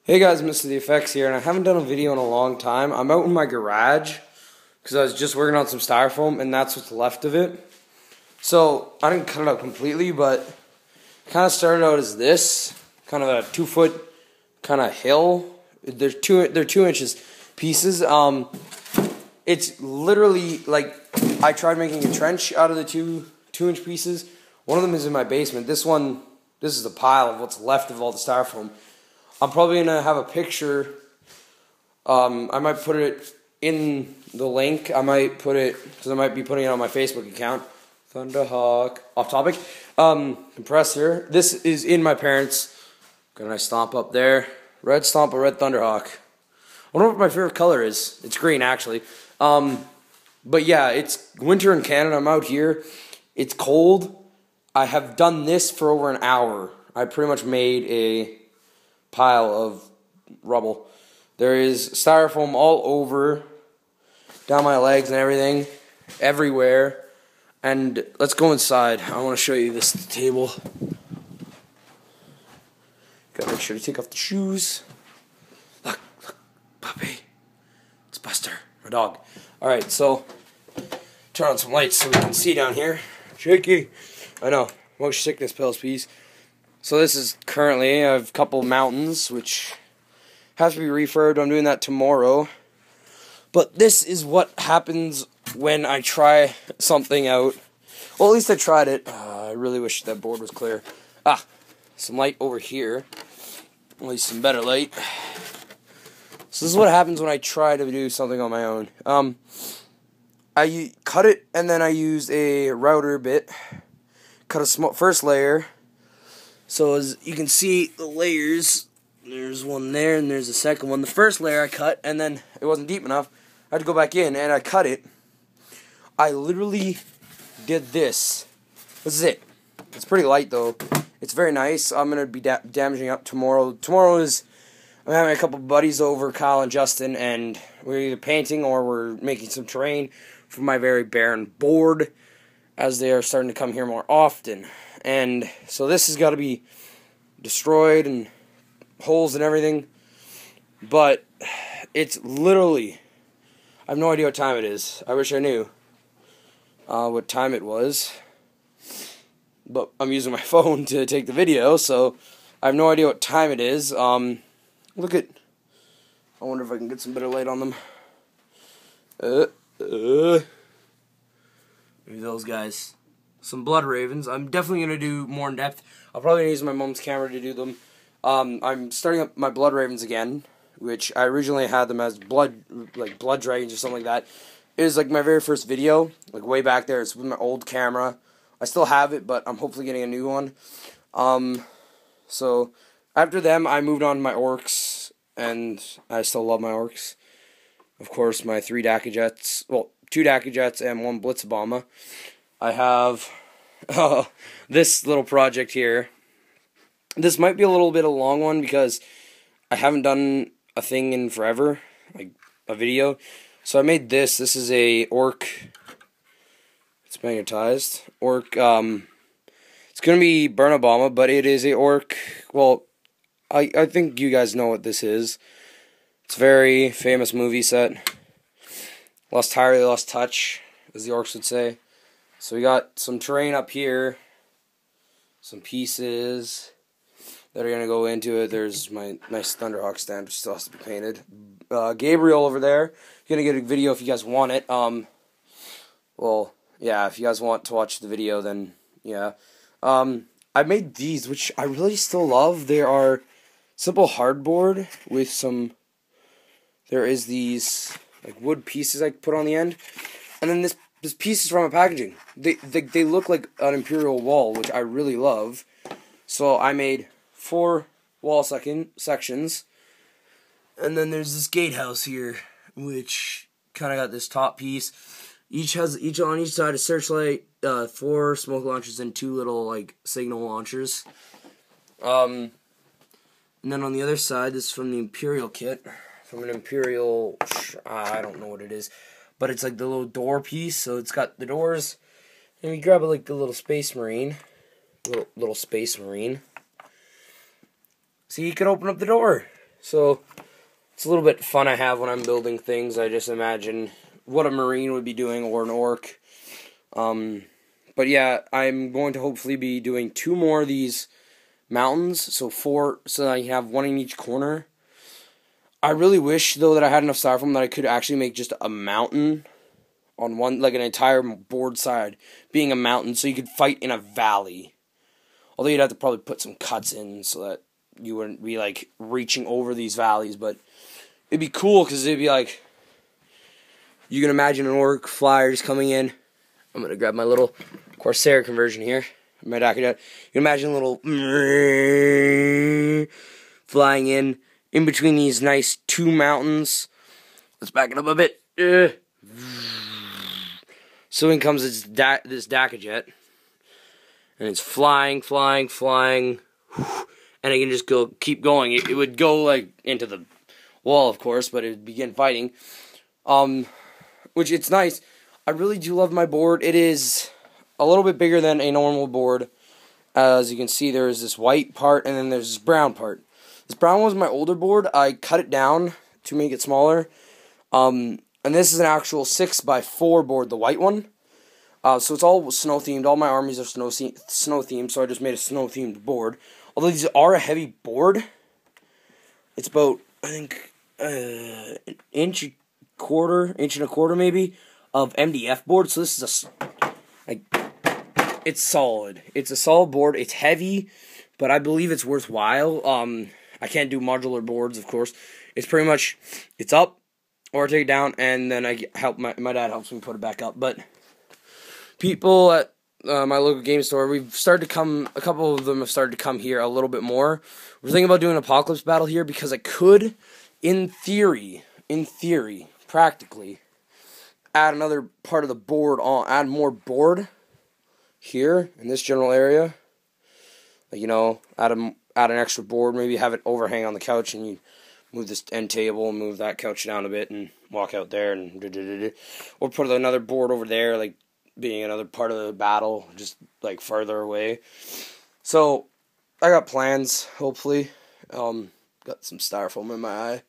Hey guys, Mr. The Effects here, and I haven't done a video in a long time. I'm out in my garage because I was just working on some styrofoam, and that's what's left of it. So I didn't cut it out completely, but it kind of started out as this, kind of a 2-foot kind of hill. They're 2 inches pieces. It's literally like I tried making a trench out of the 2-inch pieces. One of them is in my basement. This is the pile of what's left of all the styrofoam. I'm probably going to have a picture. I might put it in the link. I might put it, because I might be putting it on my Facebook account. Thunderhawk. Off topic. Compressor. This is in my parents'. Got a nice stomp up there. Red stomp, a red Thunderhawk. I wonder what my favorite color is. It's green, actually. But yeah, it's winter in Canada. I'm out here. It's cold. I have done this for over an hour. I pretty much made a pile of rubble. There is styrofoam all over, down my legs and everything, everywhere. And let's go inside. I want to show you this table. Gotta make sure to take off the shoes. Look, puppy. It's Buster, my dog. Alright, so turn on some lights so we can see down here. Shaky. I know. Motion sickness pills, please. So this is currently, I have a couple mountains, which have to be refurbed. I'm doing that tomorrow. But this is what happens when I try something out. Well, at least I tried it. I really wish that board was clear. Some light over here. At least some better light. So this is what happens when I try to do something on my own. I cut it, and then I used a router bit. Cut a first layer. So as you can see, the layers, there's one there and there's the second one. The first layer I cut, and then it wasn't deep enough. I had to go back in, and I cut it. I literally did this. This is it. It's pretty light, though. It's very nice. I'm going to be damaging up tomorrow. I'm having a couple buddies over, Kyle and Justin, and we're either painting or we're making some terrain for my very barren board, as they are starting to come here more often. And so this has got to be destroyed and holes and everything. But it's literally, I have no idea what time it is. I wish I knew what time it was. But I'm using my phone to take the video, so I have no idea what time it is. Look at, I wonder if I can get some better light on them. Maybe those guys. Some blood ravens. I'm definitely going to do more in depth. I'll probably use my mom's camera to do them. I'm starting up my blood ravens again, which I originally had them as blood dragons or something like that. It was like my very first video, like way back there. It's with my old camera. I still have it, but I'm hopefully getting a new one. So after them, I moved on to my orcs, and I still love my orcs. Of course, my 3 Dakajets, well, 2 Dakajets and 1 Blitzbomber. I have this little project here. This might be a little bit of a long one because I haven't done a thing in forever, like a video. So I made this. This is a orc. It's magnetized. Orc. It's going to be Burnabama, but it is a orc. Well, I think you guys know what this is. It's a very famous movie set. Lost entirely, lost touch, as the orcs would say. So we got some terrain up here, some pieces that are going to go into it. There's my nice Thunderhawk stand, which still has to be painted. Gabriel over there. You're going to get a video if you guys want it. Well, yeah, if you guys want to watch the video, then, yeah. I made these, which I really still love. They are simple hardboard with some, there is these, like, wood pieces I put on the end. And then this piece is from my packaging. They look like an imperial wall, which I really love. So I made 4 wall sections. And then there's this gatehouse here, which kind of got this top piece. Each on each side a searchlight, 4 smoke launchers, and 2 little like signal launchers. And then on the other side, this is from the Imperial kit, from an Imperial. I don't know what it is. But it's like the little door piece, so it's got the doors, and we grab it like the little Space Marine, little Space Marine. So you can open up the door. So it's a little bit fun I have when I'm building things. I just imagine what a Marine would be doing or an Orc. But yeah, I'm going to hopefully be doing 2 more of these mountains, so 4, so that I can have 1 in each corner. I really wish, though, that I had enough styrofoam that I could actually make just a mountain on one, like an entire board side being a mountain, so you could fight in a valley. Although you'd have to probably put some cuts in so that you wouldn't be, like, reaching over these valleys, but it'd be cool, because it'd be like, you can imagine an Orc flyer just coming in. I'm going to grab my little Corsair conversion here. My Dacia. You can imagine a little flying in between these nice 2 mountains. Let's back it up a bit. So in comes this Dacia jet. And it's flying, flying, flying. And it can just keep going. It would go like into the wall, of course, but it would begin fighting. Which it's nice. I really do love my board. It is a little bit bigger than a normal board. As you can see, there is this white part, and then there's this brown part. This brown was my older board. I cut it down to make it smaller. And this is an actual 6x4 board, the white one. So it's all snow-themed. All my armies are snow-themed, so I just made a snow-themed board. Although these are a heavy board. It's about, I think, an inch and a quarter maybe, of MDF board. So this is it's solid. It's a solid board. It's heavy, but I believe it's worthwhile. I can't do modular boards, of course. It's pretty much, it's up, or I take it down, and then I help my dad helps me put it back up. But people at my local game store, we've started to come, a couple of them have started to come here a little bit more. We're thinking about doing an apocalypse battle here, because I could, in theory, practically, add another part of the board on, add more board here in this general area. Like, you know, add an extra board, maybe have it overhang on the couch, and you move this end table and move that couch down a bit and walk out there, and or put another board over there, like being another part of the battle, just like further away. So I got plans, hopefully. Got some styrofoam in my eye.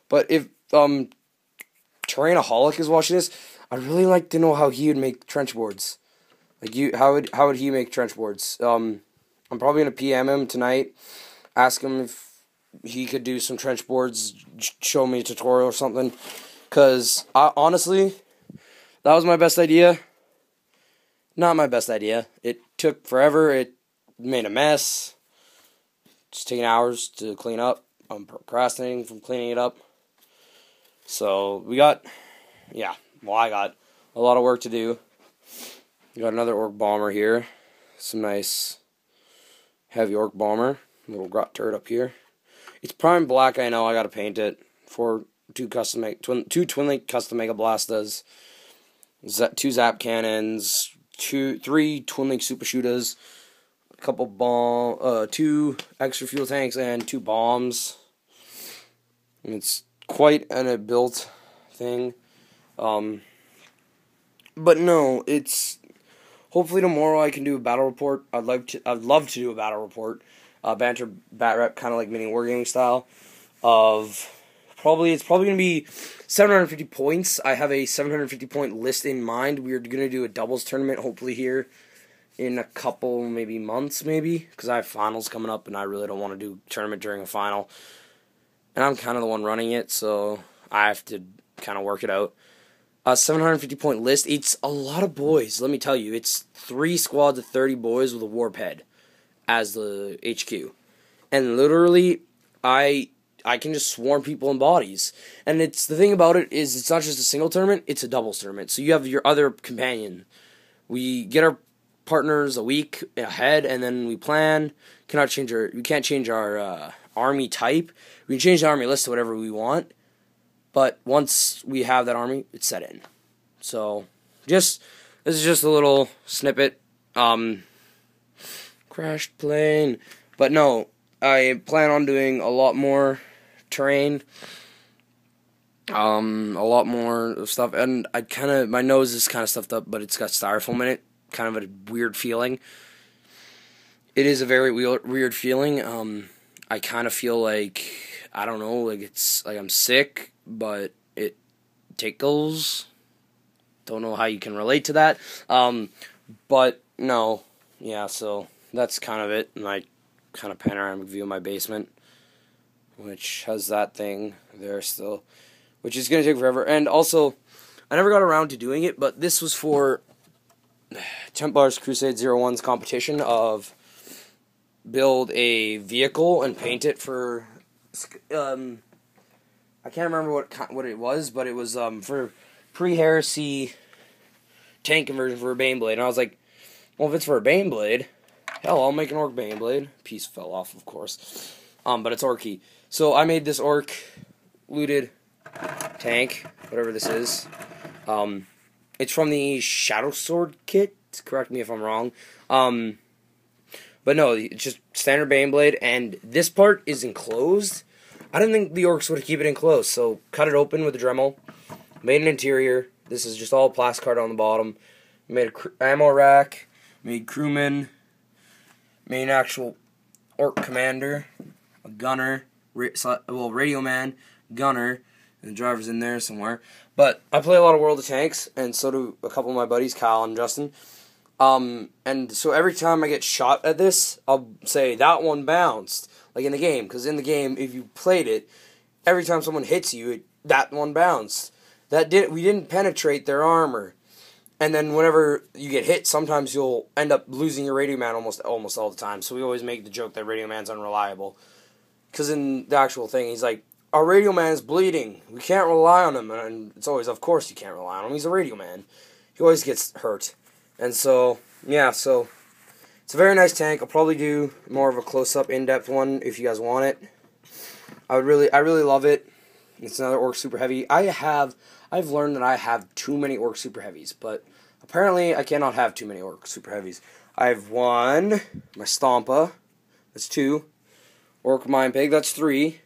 But if Terrainaholic is watching this, I'd really like to know how he would make trench boards. Like, how would he make trench boards? I'm probably gonna PM him tonight, ask him if he could do some trench boards, show me a tutorial or something. Cause honestly, that was my best idea. Not my best idea. It took forever. It made a mess. It's taking hours to clean up. I'm procrastinating from cleaning it up. So I got a lot of work to do. Got another Orc bomber here. Some nice heavy Orc bomber. Little grot turret up here. It's prime black, I know. I gotta paint it. For two Twin Link custom Mega Blastas. 2 Zap cannons. 3 Twin Link Super Shooters. A couple 2 extra fuel tanks and 2 bombs. And it's quite an built thing. But no, it's hopefully tomorrow I can do a battle report. I'd love to do a battle report. Banter bat rep, kind of like mini wargaming style. It's probably gonna be 750 points. I have a 750 point list in mind. We're gonna do a doubles tournament hopefully here in a couple maybe months because I have finals coming up and I really don't want to do a tournament during a final. And I'm kind of the one running it, so I have to kind of work it out. 750 point list. It's a lot of boys, let me tell you. It's 3 squads of 30 boys with a warp head as the HQ. And literally, I can just swarm people in bodies. And it's the thing about it is it's not just a single tournament, it's a doubles tournament. So you have your other companion. We get our partners a week ahead, and then we plan. We can't change our army type. We can change the army list to whatever we want. But once we have that army, it's set in. So, this is just a little snippet. Crashed plane. But no, I plan on doing a lot more terrain. A lot more stuff. And my nose is kind of stuffed up, but it's got styrofoam in it. Kind of a weird feeling. It is a very weird feeling. I kind of feel like I don't know, like it's like I'm sick, but it tickles. Don't know how you can relate to that. But no, yeah, so that's kind of it. My kind of panoramic view of my basement, which has that thing there still, which is going to take forever. And also, I never got around to doing it, but this was for Templar's Crusade 01's competition of build a vehicle and paint it for, I can't remember what it was, but it was for pre-heresy tank conversion for a Baneblade. And I was like, well, if it's for a Baneblade, hell, I'll make an Orc Baneblade. Piece fell off, of course. But it's Orky. So I made this Orc looted tank, whatever this is. It's from the Shadow Sword kit. Correct me if I'm wrong. But no, it's just standard Baneblade, and this part is enclosed. I didn't think the Orcs would keep it enclosed, so cut it open with a Dremel. Made an interior. This is just all plastic card on the bottom. Made an ammo rack. Made crewman. Made an actual Orc commander. A gunner. Radio man. Gunner. And the driver's in there somewhere. But I play a lot of World of Tanks, and so do a couple of my buddies, Kyle and Justin. And so every time I get shot at this, I'll say, that one bounced. Like in the game. Because in the game, if you played it, every time someone hits you, that one bounced. We didn't penetrate their armor. And then whenever you get hit, sometimes you'll end up losing your Radio Man almost all the time. So we always make the joke that Radio Man's unreliable. Because in the actual thing, he's like, our Radio Man is bleeding. We can't rely on him. And it's always, of course you can't rely on him. He's a Radio Man. He always gets hurt. And so, yeah, so it's a very nice tank. I'll probably do more of a close-up, in-depth one if you guys want it. I really love it. It's another Orc Super Heavy. I've learned that I have too many Orc Super Heavies, but apparently I cannot have too many Orc Super Heavies. I have 1, my Stompa, that's 2, Orc Mind Pig, that's 3,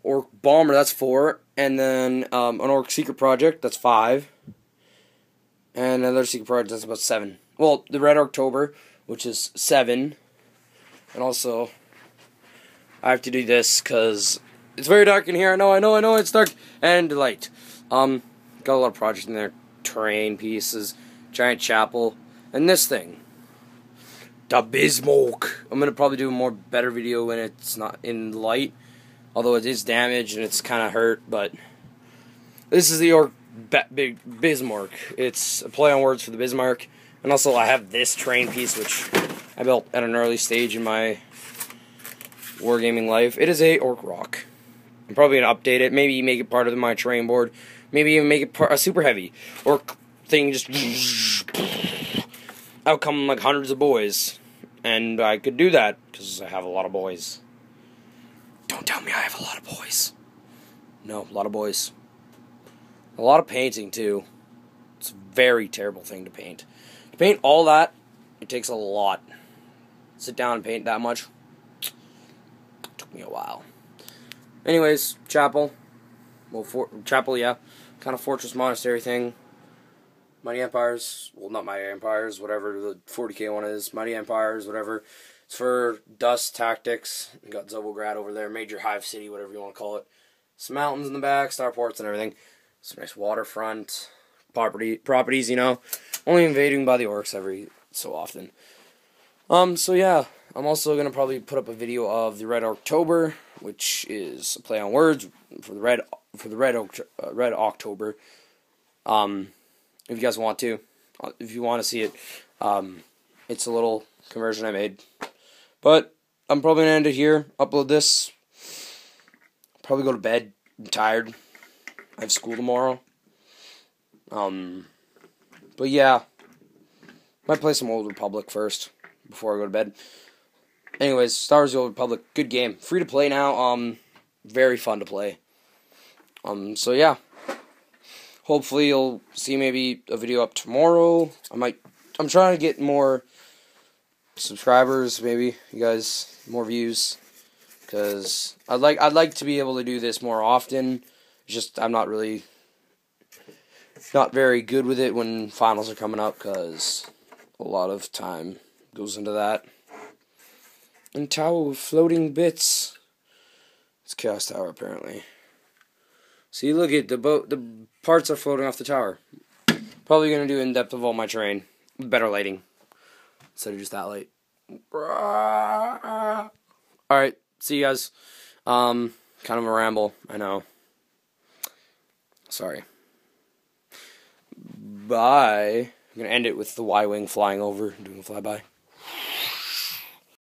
Orc Bomber, that's 4, and then an Orc Secret Project, that's 5, and another Secret Project, that's about 7. Well, the Red October, which is 7, and also I have to do this because it's very dark in here. I know, it's dark and light. Got a lot of projects in there. Terrain pieces, giant chapel, and this thing. The Bismarck. I'm gonna probably do a more better video when it's not in light. Although it is damaged and it's kind of hurt, but this is the Orc big Bismarck. It's a play on words for the Bismarck. And also I have this terrain piece which I built at an early stage in my wargaming life. It is a Orc Rock. I'm probably going to update it. Maybe make it part of my terrain board. Maybe even make it a super heavy. Orc thing just out come like hundreds of boys. And I could do that because I have a lot of boys. Don't tell me I have a lot of boys. No, a lot of boys. A lot of painting too. It's a very terrible thing to paint. To paint all that, it takes a lot. Sit down and paint that much. Took me a while. Anyways, chapel. Well, chapel, yeah. Kind of fortress monastery thing. Mighty Empires. Well, not Mighty Empires. Whatever the 40k one is. Mighty Empires, whatever. It's for dust tactics. You got Zobograd over there. Major Hive City, whatever you want to call it. Some mountains in the back. Starports and everything. Some nice waterfront properties, you know. Only invading by the Orcs every so often. So yeah. I'm also going to probably put up a video of the Red October, which is a play on words for the Red October. If you guys want to, if you want to see it, it's a little conversion I made. But I'm probably going to end it here, upload this, probably go to bed. I'm tired. I have school tomorrow. But yeah, might play some Old Republic first before I go to bed. Anyways, Star Wars: The Old Republic, good game. Free to play now. Very fun to play. So yeah. Hopefully you'll see maybe a video up tomorrow. I'm trying to get more subscribers, maybe you guys, more views, because I'd like to be able to do this more often. It's just I'm not very good with it when finals are coming up, because a lot of time goes into that. And Tower of Floating Bits. It's Chaos Tower, apparently. See, look at the boat. The parts are floating off the tower. Probably going to do in-depth of all my terrain. With better lighting. Instead of just that light. Alright, see you guys. Kind of a ramble, I know. Sorry. Bye. I'm going to end it with the Y-Wing flying over, doing a flyby.